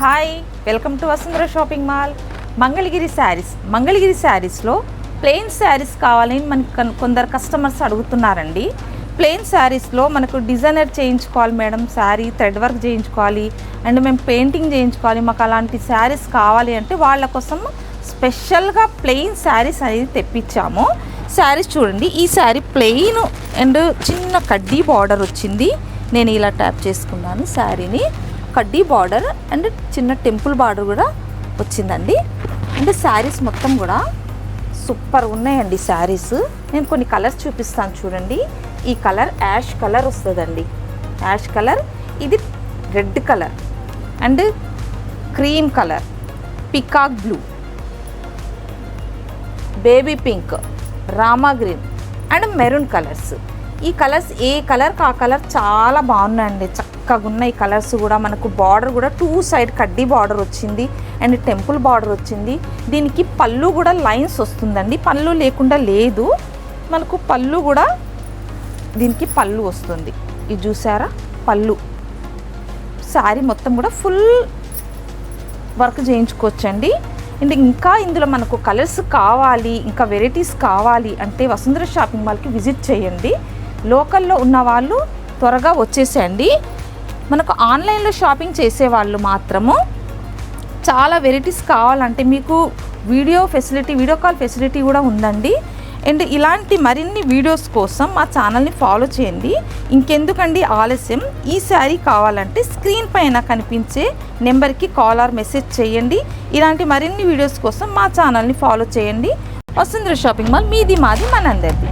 Hi, welcome to Vasundhara shopping mall. Mangalagiri శారీస్లో plain saris కావాలని మనకు కొందరు కస్టమర్స్ అడుగుతున్నారండి. ప్లెయిన్ శారీస్లో మనకు డిజైనర్ చేయించుకోవాలి మేడం, శారీ థ్రెడ్ వర్క్ చేయించుకోవాలి అండ్ మేము పెయింటింగ్ చేయించుకోవాలి, మాకు అలాంటి శారీస్ కావాలి అంటే వాళ్ళ కోసం స్పెషల్గా ప్లెయిన్ శారీస్ అనేది తెప్పించాము. శారీస్ చూడండి, ఈ శారీ ప్లెయిన్ అండ్ చిన్న కడ్డీ బార్డర్ వచ్చింది. నేను ఇలా ట్యాప్ చేసుకున్నాను. శారీని కడ్డీ బార్డర్ అండ్ చిన్న టెంపుల్ బార్డర్ కూడా వచ్చిందండి. అంటే శారీస్ మొత్తం కూడా సూపర్ ఉన్నాయండి శారీస్. నేను కొన్ని కలర్స్ చూపిస్తాను చూడండి. ఈ కలర్ యాష్ కలర్ వస్తుందండి, యాష్ కలర్. ఇది red colour and cream colour, peacock blue, baby pink, Rama green and maroon colours. ఈ కలర్స్ ఏ కలర్కి ఆ కలర్ చాలా బాగున్నాయండి, చక్కగా ఉన్నాయి కలర్స్ కూడా. మనకు బార్డర్ కూడా 2 సైడ్ కడ్డీ బార్డర్ వచ్చింది అండ్ టెంపుల్ బార్డర్ వచ్చింది. దీనికి పళ్ళు కూడా లైన్స్ వస్తుందండి, పళ్ళు లేకుండా లేదు. మనకు పళ్ళు కూడా దీనికి పళ్ళు వస్తుంది. ఇది చూసారా పళ్ళు. శారీ మొత్తం కూడా ఫుల్ వర్క్ చేయించుకోవచ్చండి. అండ్ ఇంకా ఇందులో మనకు కలర్స్ కావాలి, ఇంకా వెరైటీస్ కావాలి అంటే వసుంధర షాపింగ్ మాల్కి విజిట్ చేయండి. లోకల్లో ఉన్న వాళ్ళు త్వరగా వచ్చేసేయండి. మనకు ఆన్లైన్లో షాపింగ్ చేసేవాళ్ళు మాత్రము చాలా వెరైటీస్ కావాలంటే మీకు వీడియో కాల్ ఫెసిలిటీ కూడా ఉందండి. అండ్ ఇలాంటి మరిన్ని వీడియోస్ కోసం మా ఛానల్ని ఫాలో చేయండి. ఇంకెందుకండి ఆలస్యం, ఈ శారీ కావాలంటే స్క్రీన్ పైన కనిపించే నెంబర్కి కాల్ ఆర్ మెసేజ్ చేయండి. ఇలాంటి మరిన్ని వీడియోస్ కోసం మా ఛానల్ని ఫాలో చేయండి. వసుంధర షాపింగ్ మాల్, మీది మాది మనందరిది.